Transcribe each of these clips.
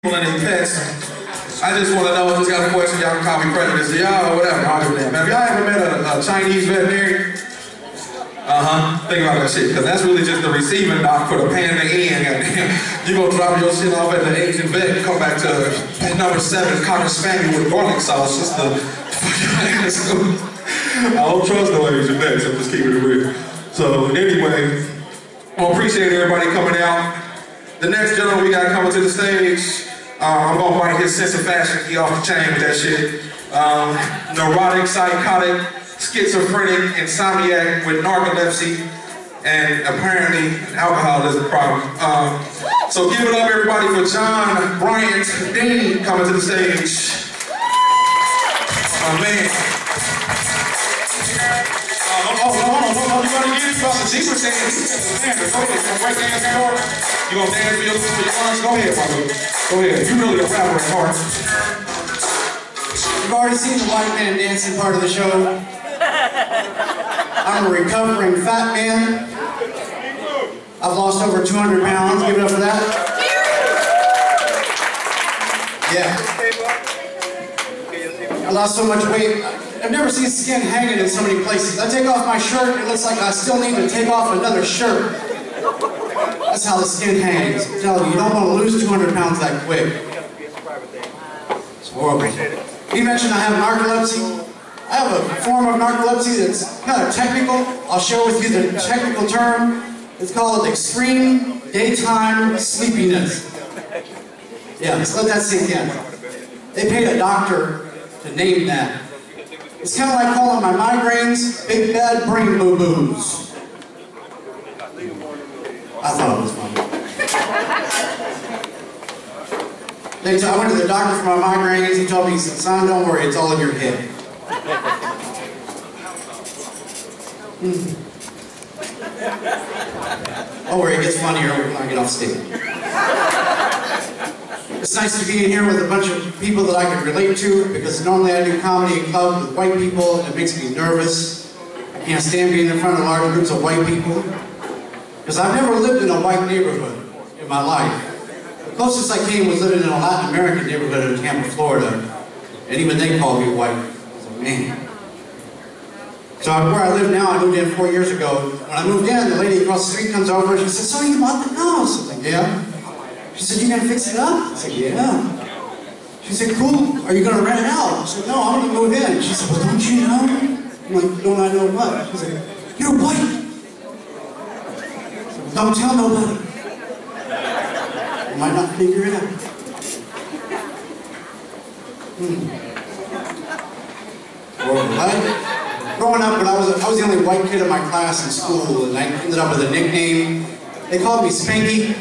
and his pets. I just want to know if you got a question, y'all can call me prejudice to y'all or whatever. Have y'all ever met a Chinese veterinarian? Think about that shit, because that's really just the receiving dock for the panda in. You gonna drop your shit off at the Asian vet and come back to pet number 7 Cocker Spaniel with garlic sauce. Just the I don't trust no Asian vets, I'm just keeping it real. So anyway, I appreciate everybody coming out. The next gentleman we got coming to the stage, I'm gonna bite his sense of fashion. He off the chain with that shit. Neurotic, psychotic, schizophrenic, insomniac with narcolepsy, and apparently alcoholism problem. So give it up, everybody, for John Bryant Dean coming to the stage. My man. Hold on. You gonna get about the Jesus saying, right dance for it? You gonna dance for your lunch? Go ahead, my dude. Go ahead. You really a rapper at heart. You've already seen the white man dancing part of the show. I'm a recovering fat man. I've lost over 200 pounds. Give it up for that. Yeah. I lost so much weight. I've never seen skin hanging in so many places. I take off my shirt, it looks like I still need to take off another shirt. That's how the skin hangs. I'm telling you, you don't want to lose 200 pounds that quick. It's horrible. You mentioned I have narcolepsy. I have a form of narcolepsy that's kind of technical. I'll share with you the technical term. It's called extreme daytime sleepiness. Yeah, let's let that sink in. They paid a doctor to name that. It's kind of like calling my migraines big bad brain boo-boos. I thought it was funny. I went to the doctor for my migraines. He told me, he said, "Son, don't worry, it's all in your head." Don't worry, it gets funnier when I get off stage. It's nice to be in here with a bunch of people that I can relate to, because normally I do comedy in clubs with white people, and it makes me nervous. I can't stand being in front of large groups of white people, because I've never lived in a white neighborhood in my life. The closest I came was living in a Latin American neighborhood in Tampa, Florida, and even they called me white. I was like, man. So where I live now, I moved in 4 years ago. When I moved in, the lady across the street comes over, and she said, "So you bought the house?" I was like, "Yeah." She said, "You gonna fix it up?" I said, "Yeah." She said, "Cool. Are you gonna rent it out?" I said, "No, I'm gonna move in." She said, "Well, don't you know?" I'm like, "Don't I know what?" She said, "You're white." I said, "Don't tell nobody. You might not figure it out." Right? Growing up, when I was the only white kid in my class in school, and I ended up with a nickname. They called me Spanky.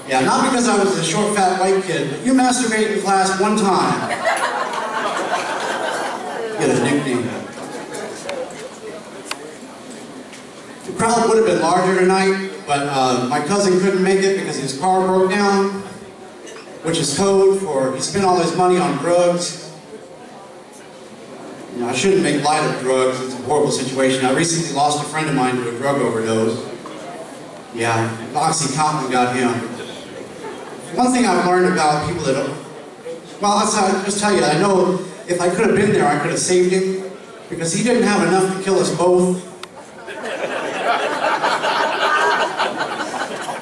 Yeah, not because I was a short, fat white kid, but you masturbate in class one time. Get a nickname. The crowd would have been larger tonight, but my cousin couldn't make it because his car broke down, which is code for he spent all his money on drugs. You know, I shouldn't make light of drugs. It's a horrible situation. I recently lost a friend of mine to a drug overdose. Yeah, Oxycontin got him. One thing I've learned about people that, well, I'll just tell you, I know if I could have been there, I could have saved him, because he didn't have enough to kill us both.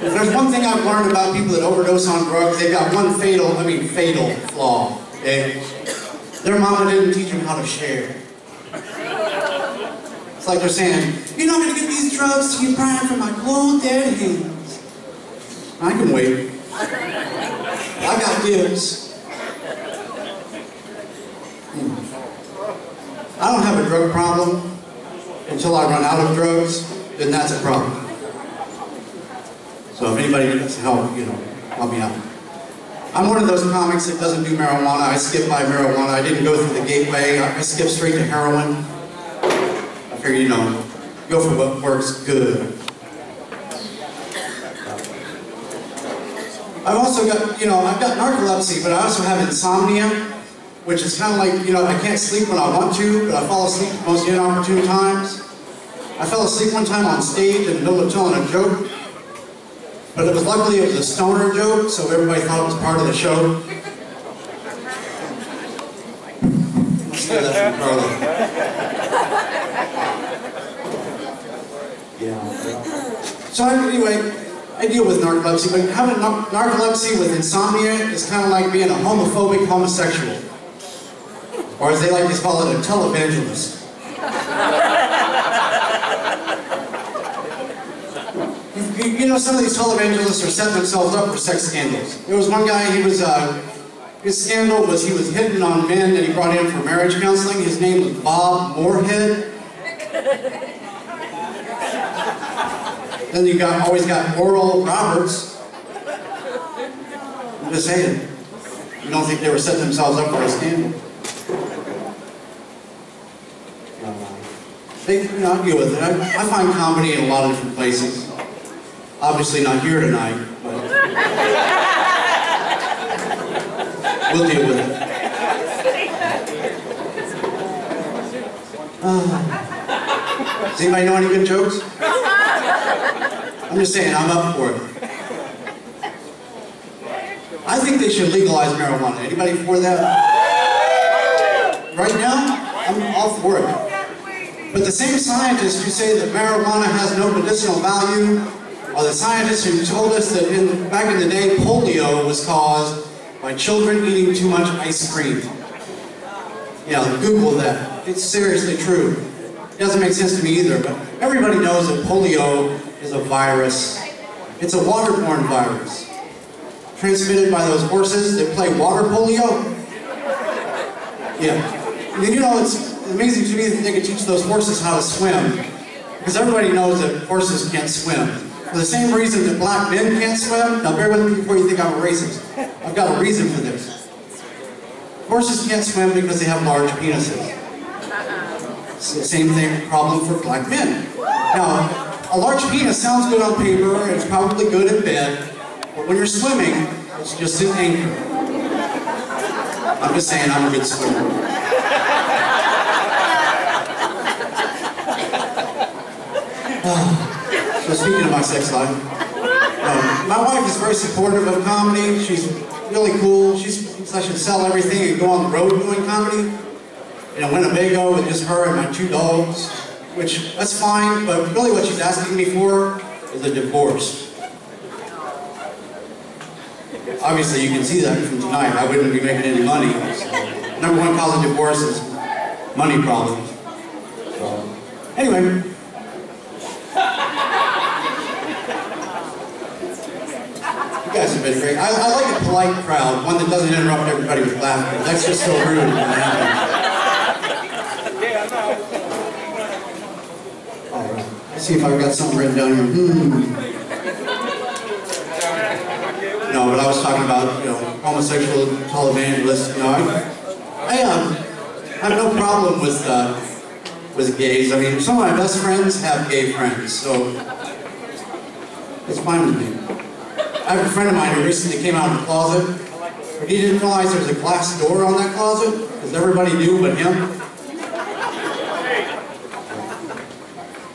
If there's one thing I've learned about people that overdose on drugs, they've got one fatal flaw, okay? Their mama didn't teach them how to share. It's like they're saying, "You're not going to get these drugs till you're crying for my cold dead hands." I can wait. I got dibs. I don't have a drug problem until I run out of drugs, then that's a problem. So if anybody needs help, you know, help me out. I'm one of those comics that doesn't do marijuana. I skip by marijuana. I didn't go through the gateway. I skipped straight to heroin. I figure, you know, go for what works good. I've also got, you know, I've got narcolepsy, but I also have insomnia, which is kind of like, you know, I can't sleep when I want to, but I fall asleep at most inopportune times. I fell asleep one time on stage in the middle of telling a joke. But it was luckily it was a stoner joke, so everybody thought it was part of the show. Let's hear that from Carla. Yeah. So anyway, I deal with narcolepsy, but having narcolepsy with insomnia is kind of like being a homophobic homosexual. Or as they like to call it, a televangelist. You know, some of these televangelists are setting themselves up for sex scandals. There was one guy, his scandal was he was hitting on men that he brought in for marriage counseling. His name was Bob Moorhead. Then you always got Oral Roberts. I'm just saying. You don't think they were setting themselves up for a scandal? I deal with it. I find comedy in a lot of different places. Obviously not here tonight, but we'll deal with it. Does anybody know any good jokes? I'm just saying, I'm up for it. I think they should legalize marijuana. Anybody for that? Right now, I'm all for it. But the same scientists who say that marijuana has no medicinal value are the scientists who told us that back in the day, polio was caused by children eating too much ice cream. Yeah, Google that. It's seriously true. It doesn't make sense to me either, but everybody knows that polio is a virus. It's a waterborne virus. Transmitted by those horses that play water polio. Yeah. And you know, it's amazing to me that they could teach those horses how to swim. Because everybody knows that horses can't swim. For the same reason that black men can't swim. Now bear with me before you think I'm a racist. I've got a reason for this. Horses can't swim because they have large penises. It's the same problem for black men. Now, a large penis sounds good on paper, and it's probably good in bed, but when you're swimming, it's just an anchor. I'm just saying I'm a good swimmer. So speaking of my sex life, my wife is very supportive of comedy. She's really cool. She thinks I should sell everything and go on the road doing comedy. In Winnebago with just her and my 2 dogs, which, that's fine, but really what she's asking me for is a divorce. Obviously, you can see that from tonight. I wouldn't be making any money. So. Number one cause of divorce is money problems. So, anyway. You guys have been great. I like a polite crowd, one that doesn't interrupt everybody with laughter. That's just so rude when it happens. Let's see if I've got something written down here. No, but I was talking about, homosexual televangelists. I have no problem with gays. I mean, some of my best friends have gay friends, so it's fine with me. I have a friend of mine who recently came out of the closet, but he didn't realize there was a glass door on that closet, because everybody knew but him.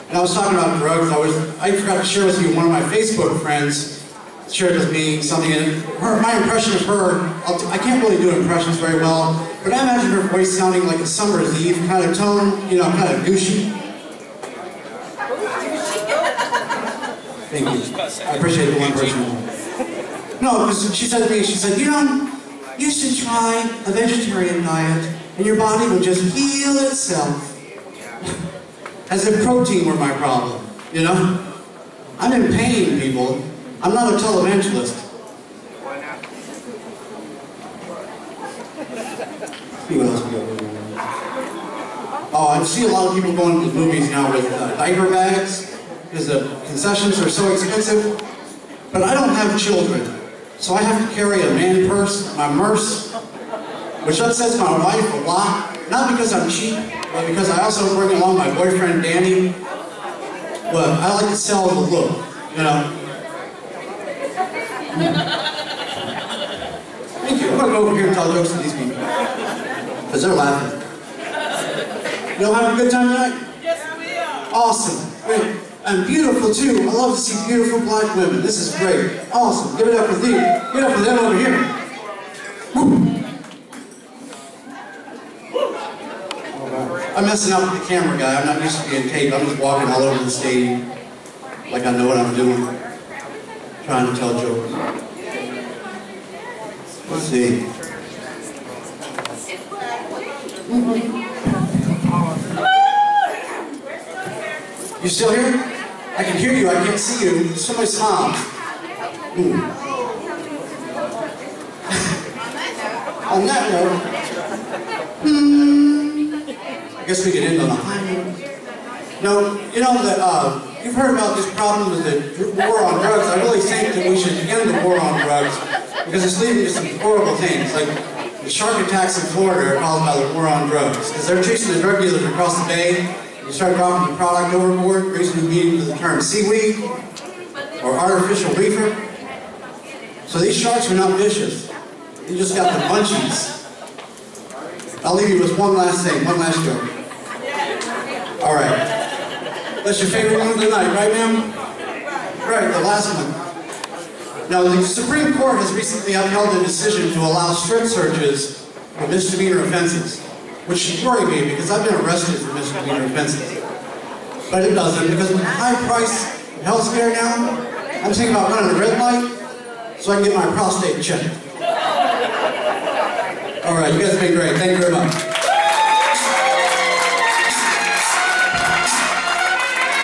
And I was talking about drugs. I forgot to share with you, one of my Facebook friends shared with me something, and my impression of her, I can't really do impressions very well, but I imagine her voice sounding like a summer's eve kind of tone, kind of douchey. Thank you. I appreciate the one person. No, because she said to me, she said, you should try a vegetarian diet, and your body will just heal itself. As if protein were my problem, I'm in pain, people. I'm not a televangelist. See what else we got. Oh, I see a lot of people going to the movies now with diaper bags because the concessions are so expensive. But I don't have children, so I have to carry a man purse, my Merce, which upsets my wife a lot. Not because I'm cheap, but because I also bring along my boyfriend, Danny. Well, I like to sell the look, Thank you. I'm going to go over here and tell jokes to these people. Because they're laughing. You all having a good time tonight? Yes, we are. Awesome. Great. And beautiful too. I love to see beautiful black women. This is great. Awesome. Give it up for them. Give it up for them over here. Woo. I'm messing up with the camera guy. I'm not used to being taped. I'm just walking all over the stage like I know what I'm doing. Trying to tell jokes. Let's see. You still here? I can hear you, I can't see you. Somebody smile. On that note, I guess we can end on a high note. No, you know that you've heard about this problem with the war on drugs. I really think that we should end the war on drugs because it's leading to some horrible things. Like the shark attacks in Florida are caused by the war on drugs because they're chasing the drug dealers across the bay. You start dropping the product overboard, raising the meaning to the term seaweed or artificial reefer. So these sharks are not vicious. You just got the munchies. I'll leave you with one last thing, one last joke. All right. That's your favorite one tonight, right, ma'am? Right, the last one. Now, the Supreme Court has recently upheld a decision to allow strip searches for misdemeanor offenses, which should worry me because I've been arrested for misdemeanor offenses. But it doesn't, because with the high price of health care now, I'm thinking about running a red light so I can get my prostate checked. All right, you guys have been great. Thank you very much.